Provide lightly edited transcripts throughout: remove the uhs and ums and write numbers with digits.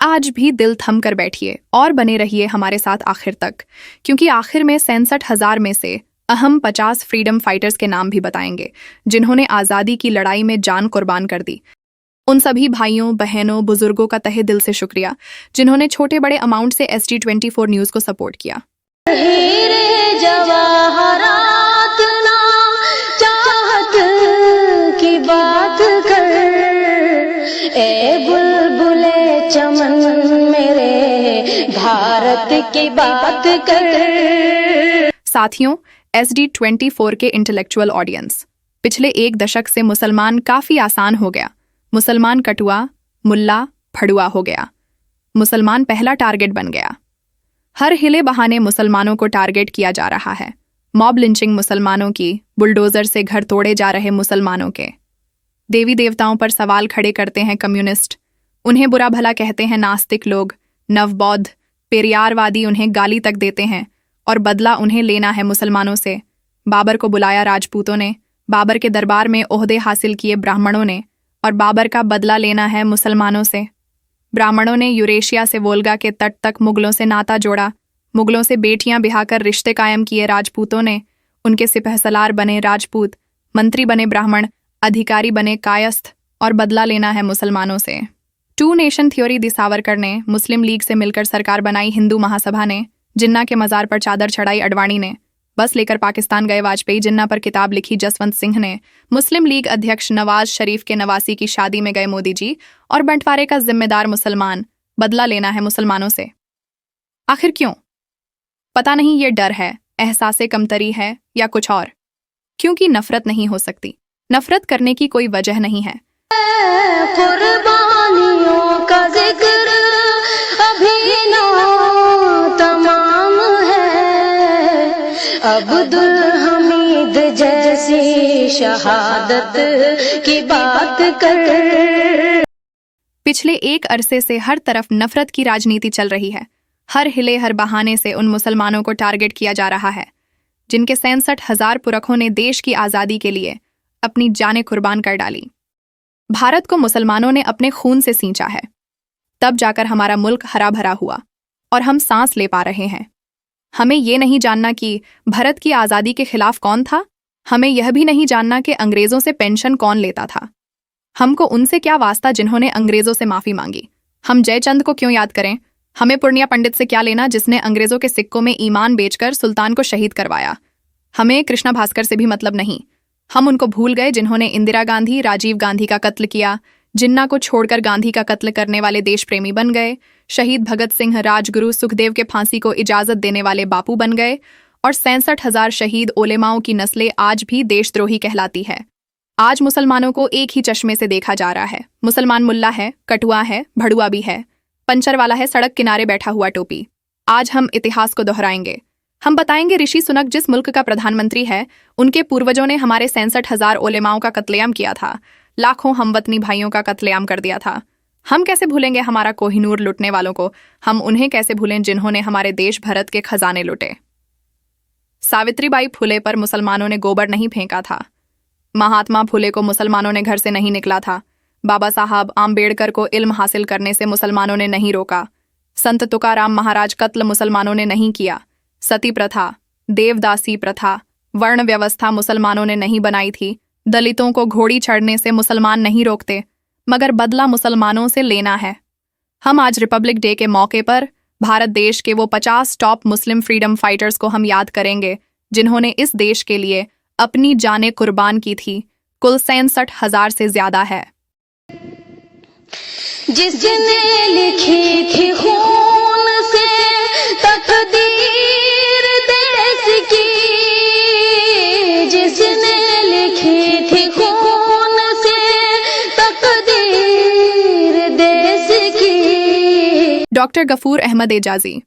आज भी दिल थम कर बैठिए और बने रहिए हमारे साथ आखिर तक, क्योंकि आखिर में 67,000 में से अहम 50 फ्रीडम फाइटर्स के नाम भी बताएंगे जिन्होंने आज़ादी की लड़ाई में जान कुर्बान कर दी। उन सभी भाइयों बहनों बुजुर्गों का तहे दिल से शुक्रिया जिन्होंने छोटे बड़े अमाउंट से SD24 न्यूज़ को सपोर्ट किया। हीरे जवाहरात ना चाहत की बात कर, ए बुलबुले चमन मेरे भारत की बात कर। साथियों, SD24 के इंटेलेक्चुअल ऑडियंस, पिछले एक दशक से मुसलमान काफ़ी आसान हो गया। मुसलमान कटुआ, मुल्ला, फड़ुआ हो गया। मुसलमान पहला टारगेट बन गया। हर हिले बहाने मुसलमानों को टारगेट किया जा रहा है। मॉब लिंचिंग मुसलमानों की, बुलडोजर से घर तोड़े जा रहे मुसलमानों के। देवी देवताओं पर सवाल खड़े करते हैं कम्युनिस्ट, उन्हें बुरा भला कहते हैं नास्तिक लोग, नवबौद्ध, पेरियारवादी उन्हें गाली तक देते हैं और बदला उन्हें लेना है मुसलमानों से। बाबर को बुलाया राजपूतों ने, बाबर के दरबार में ओहदे हासिल किए ब्राह्मणों ने और बाबर का बदला लेना है मुसलमानों से। ब्राह्मणों ने यूरेशिया से वोल्गा के तट तक मुगलों से नाता जोड़ा, मुगलों से बेटियां बिहाकर रिश्ते कायम किए राजपूतों ने, उनके सिपहसलार बने राजपूत, मंत्री बने ब्राह्मण, अधिकारी बने कायस्थ और बदला लेना है मुसलमानों से। टू नेशन थ्योरी दी सावरकर ने, मुस्लिम लीग से मिलकर सरकार बनाई हिंदू महासभा ने, जिन्ना के मज़ार पर चादर चढ़ाई अडवाणी ने, बस लेकर पाकिस्तान गए वाजपेयी, जिन्ना पर किताब लिखी जसवंत सिंह ने, मुस्लिम लीग अध्यक्ष नवाज शरीफ के नवासी की शादी में गए मोदी जी, और बंटवारे का जिम्मेदार मुसलमान, बदला लेना है मुसलमानों से। आखिर क्यों? पता नहीं, ये डर है, एहसासे कमतरी है या कुछ और। क्योंकि नफरत नहीं हो सकती, नफरत करने की कोई वजह नहीं है। कुर्बानियों का जिक्र अभी ना तमाम है, अब्दुल हमीद जैसी शहादत की बात कर। पिछले एक अरसे से हर तरफ नफरत की राजनीति चल रही है। हर हिले हर बहाने से उन मुसलमानों को टारगेट किया जा रहा है जिनके 67,000 पुरखों ने देश की आज़ादी के लिए अपनी जानें कुर्बान कर डाली। भारत को मुसलमानों ने अपने खून से सींचा है, तब जाकर हमारा मुल्क हरा भरा हुआ और हम सांस ले पा रहे हैं। हमें ये नहीं जानना कि भारत की आज़ादी के खिलाफ कौन था, हमें यह भी नहीं जानना कि अंग्रेज़ों से पेंशन कौन लेता था। हमको उनसे क्या वास्ता जिन्होंने अंग्रेज़ों से माफ़ी मांगी। हम जयचंद को क्यों याद करें? हमें पूर्णिया पंडित से क्या लेना जिसने अंग्रेज़ों के सिक्कों में ईमान बेचकर सुल्तान को शहीद करवाया। हमें कृष्णा भास्कर से भी मतलब नहीं। हम उनको भूल गए जिन्होंने इंदिरा गांधी, राजीव गांधी का कत्ल किया, जिन्ना को छोड़कर गांधी का कत्ल करने वाले देश प्रेमी बन गए, शहीद भगत सिंह, राजगुरु सुखदेव के फांसी को इजाज़त देने वाले बापू बन गए, और 67,000 शहीद ओलेमाओं की नस्लें आज भी देशद्रोही कहलाती है। आज मुसलमानों को एक ही चश्मे से देखा जा रहा है। मुसलमान मुल्ला है, कटुआ है, भड़ुआ भी है, पंचर वाला है, सड़क किनारे बैठा हुआ टोपी। आज हम इतिहास को दोहराएंगे। हम बताएंगे ऋषि सुनक जिस मुल्क का प्रधानमंत्री है, उनके पूर्वजों ने हमारे 67,000 ओलेमाओं का कत्लेआम किया था, लाखों हमवतनी भाइयों का कत्लेआम कर दिया था। हम कैसे भूलेंगे हमारा कोहिनूर लुटने वालों को? हम उन्हें कैसे भूलें जिन्होंने हमारे देश भारत के खजाने लुटे? सावित्रीबाई फुले पर मुसलमानों ने गोबर नहीं फेंका था। महात्मा फुले को मुसलमानों ने घर से नहीं निकला था। बाबा साहब आम्बेडकर को इल्म हासिल करने से मुसलमानों ने नहीं रोका। संत तुकाराम महाराज कत्ल मुसलमानों ने नहीं किया। सती प्रथा, देवदासी प्रथा, वर्ण व्यवस्था मुसलमानों ने नहीं बनाई थी। दलितों को घोड़ी चढ़ने से मुसलमान नहीं रोकते, मगर बदला मुसलमानों से लेना है। हम आज रिपब्लिक डे के मौके पर भारत देश के वो 50 टॉप मुस्लिम फ्रीडम फाइटर्स को हम याद करेंगे जिन्होंने इस देश के लिए अपनी जानें कुर्बान की थी। कुल 67,000 से ज्यादा है। जिसने लिखी थी खून से तकदीर देश की, जिसने लिखी थी खून से तकदीर देश की। डॉक्टर गफूर अहमद एजाजी,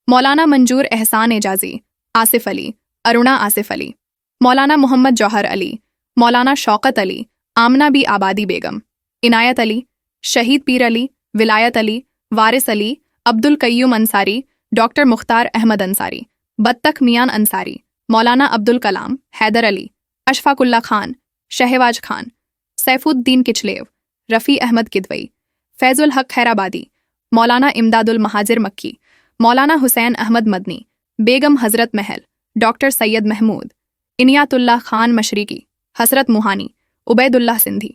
मौलाना मंजूर एहसान एजाजी, आसिफ अली, अरुणा आसिफ अली, मौलाना मोहम्मद जौहर अली, मौलाना शौकत अली, आमना बी आबादी बेगम, इनायत अली, शहीद पीर अली, विलायत अली, वारिस अली, अब्दुल कय्यूम अंसारी, डॉक्टर मुख्तार अहमद अंसारी, बत्तख मियान अंसारी, मौलाना अब्दुल कलाम, हैदर अली, अशफाकुल्ला खान, शहबाज खान, सैफुद्दीन किचलेव, रफ़ी अहमद किदवई, फैजुल हक खैराबादी, मौलाना इमदादुल महाजिर मक्की, मौलाना हुसैन अहमद मदनी, बेगम हज़रत महल, डॉक्टर सैयद महमूद, इनियातुल्लाह खान मशरिकी, हसरत मुहानी, उबैदुल्लाह सिंधी,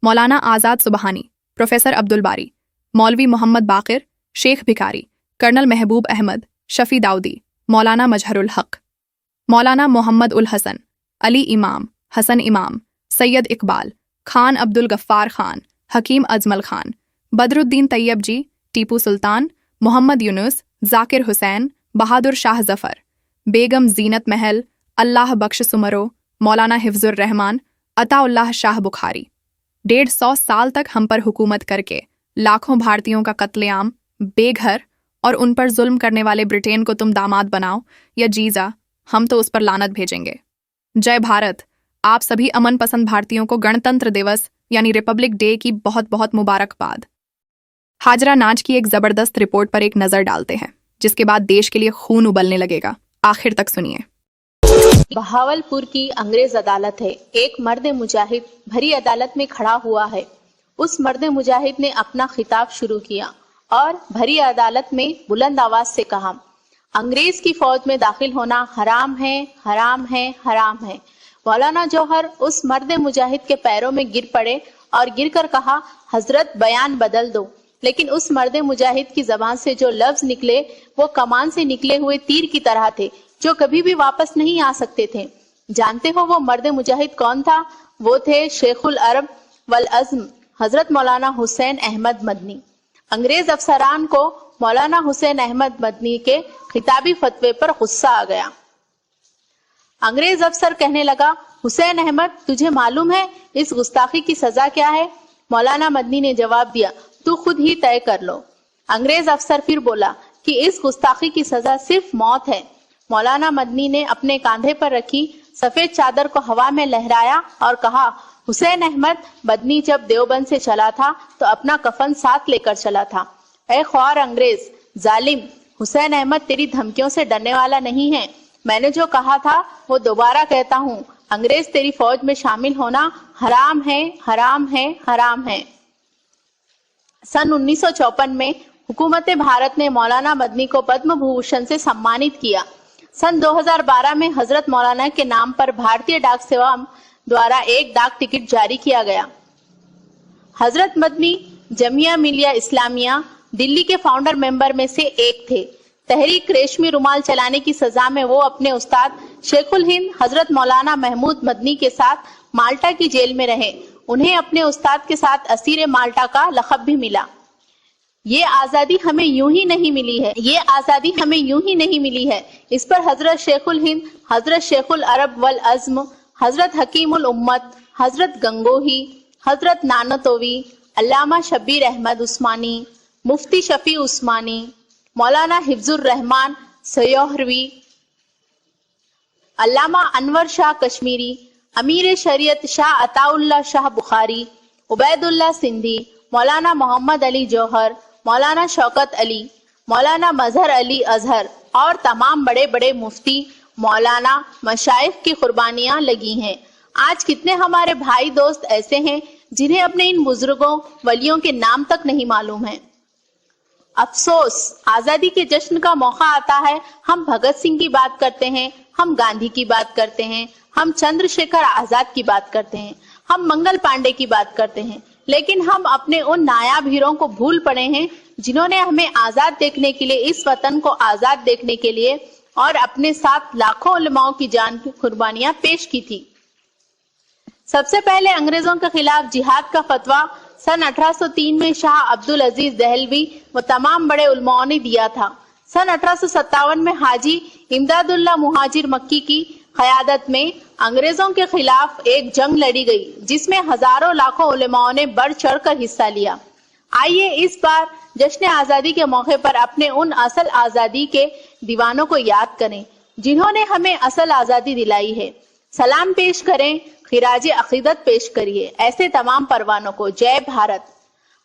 मौलाना आज़ाद सुबहानी, प्रोफेसर अब्दुल बारी, मौलवी मोहम्मद बाक़िर, शेख भिकारी, कर्नल महबूब अहमद, शफ़ी दाऊदी, मौलाना मजहरुल हक, मौलाना मोहम्मद उल हसन, अली इमाम, हसन इमाम, सैयद इकबाल, खान अब्दुल गफ्फार खान, हकीम अजमल खान, बदरुद्दीन तैयब जी, टीपू सुल्तान, मोहम्मद यूनुस, जाकिर हुसैन, बहादुर शाह जफ़र, बेगम जीनत महल, अल्लाह बख्श सुमरो, मौलाना हिफ्जुर रहमान, अताउल्लाह शाह बुखारी। 150 साल तक हम पर हुकूमत करके लाखों भारतीयों का कत्लेआम, बेघर और उन पर जुल्म करने वाले ब्रिटेन को तुम दामाद बनाओ या जीजा, हम तो उस पर लानत भेजेंगे। जय भारत। आप सभी अमन पसंद भारतीयों को गणतंत्र दिवस यानी रिपब्लिक डे की बहुत बहुत मुबारकबाद। हाजरा नाच की एक जबरदस्त रिपोर्ट पर एक नजर डालते हैं, जिसके बाद देश के लिए खून उबलने लगेगा। आखिर तक सुनिए। बहावलपुर की अंग्रेज अदालत है। एक मर्द मुजाहिद भरी अदालत में खड़ा हुआ है। उस मर्द मुजाहिद ने अपना खिताब शुरू किया और भरी अदालत में बुलंद आवाज से कहा, अंग्रेज की फौज में दाखिल होना हराम है, हराम है, हराम है। मौलाना जौहर उस मर्द मुजाहिद के पैरों में गिर पड़े और गिरकर कहा, हजरत बयान बदल दो। लेकिन उस मर्द मुजाहिद की जबान से जो लफ्ज निकले वो कमान से निकले हुए तीर की तरह थे, जो कभी भी वापस नहीं आ सकते थे। जानते हो वो मर्द मुजाहिद कौन था? वो थे शेखुल अरब वल अज़्म हजरत मौलाना हुसैन अहमद मदनी। अंग्रेज अफसरान को मौलाना हुसैन अहमद मदनी के खिताबी फतवे पर गुस्सा आ गया। अंग्रेज अफसर कहने लगा, हुसैन अहमद, तुझे मालूम है इस गुस्ताखी की सजा क्या है? मौलाना मदनी ने जवाब दिया, तू खुद ही तय कर लो। अंग्रेज अफसर फिर बोला कि इस गुस्ताखी की सजा सिर्फ मौत है। मौलाना मदनी ने अपने कांधे पर रखी सफेद चादर को हवा में लहराया और कहा, हुसैन अहमद मदनी जब देवबंद से चला था तो अपना कफन साथ लेकर चला था। ऐ ख्वार अंग्रेज, जालिम, हुसैन अहमद तेरी धमकियों से डरने वाला नहीं है। मैंने जो कहा था वो दोबारा कहता हूँ, अंग्रेज तेरी फौज में शामिल होना हराम है, हराम है, हराम है। सन 1954 में हुकूमत भारत ने मौलाना मदनी को पद्म भूषण से सम्मानित किया। सन 2012 में हजरत मौलाना के नाम पर भारतीय डाक सेवा द्वारा एक डाक टिकट जारी किया गया। हजरत मदनी जमिया मिलिया इस्लामिया दिल्ली के फाउंडर मेंबर में से एक थे। तहरीक रेशमी रुमाल चलाने की सजा में वो अपने उस्ताद शेखुल हिंद हजरत मौलाना महमूद मदनी के साथ माल्टा की जेल में रहे। उन्हें अपने उस्ताद के साथ असीर माल्टा का लक़ब भी मिला। ये आजादी हमें यूं ही नहीं मिली है, ये आजादी हमें यूं ही नहीं मिली है। इस पर हजरत शेखुल हिंद, हजरत शेखुल अरब वल अज़्म, हजरत हकीमुल उम्मत, हजरत गंगोही, हजरत नानतोवी, अल्लामा शब्बीर अहमद उस्मानी, मुफ्ती शफी उस्मानी, मौलाना हिफ्जुर रहमान सयोहरवी, अल्लामा अनवर शाह कश्मीरी, अमीर शरीयत शाह अताउल्लाह शाह बुखारी, उबैदुल्लाह सिंधी, मौलाना मोहम्मद अली जौहर, मौलाना शौकत अली, मौलाना मजहर अली अजहर और तमाम बड़े बड़े मुफ्ती मौलाना मशाइख की कुर्बानियां लगी हैं। आज कितने हमारे भाई दोस्त ऐसे हैं जिन्हें अपने इन बुजुर्गों वलियों के नाम तक नहीं मालूम है। अफसोस, आजादी के जश्न का मौका आता है, हम भगत सिंह की बात करते हैं, हम गांधी की बात करते हैं, हम चंद्रशेखर आजाद की बात करते हैं, हम मंगल पांडे की बात करते हैं, लेकिन हम अपने उन नायाब हीरों को भूल पड़े हैं जिन्होंने हमें आजाद देखने के लिए, इस वतन को आजाद देखने के लिए और अपने साथ लाखों उलमाओं की जान की कुर्बानियां पेश की थी। सबसे पहले अंग्रेजों के खिलाफ जिहाद का फतवा सन 1803 में शाह अब्दुल अजीज दहलवी व तमाम बड़े उलमाओं ने दिया था। सन 1857 में हाजी इमदादुल्लाह मुहाजिर मक्की की क़यादत में अंग्रेजों के खिलाफ एक जंग लड़ी गई, जिसमें हजारों लाखों उलमाओं ने बढ़ चढ़कर हिस्सा लिया। आइए इस बार जश्न आजादी के मौके पर अपने उन असल आजादी के दीवानों को याद करें जिन्होंने हमें असल आजादी दिलाई है। सलाम पेश करें, खिराज अकीदत पेश करिए ऐसे तमाम परवानों को। जय भारत।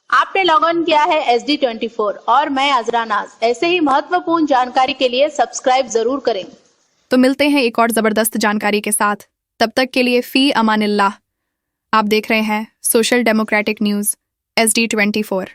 आपने लॉग इन किया है SD24 और मैं अजरा नाज। ऐसे ही महत्वपूर्ण जानकारी के लिए सब्सक्राइब जरूर करें। तो मिलते हैं एक और जबरदस्त जानकारी के साथ। तब तक के लिए फी अमानिल्लाह। आप देख रहे हैं सोशल डेमोक्रेटिक न्यूज़ SD24।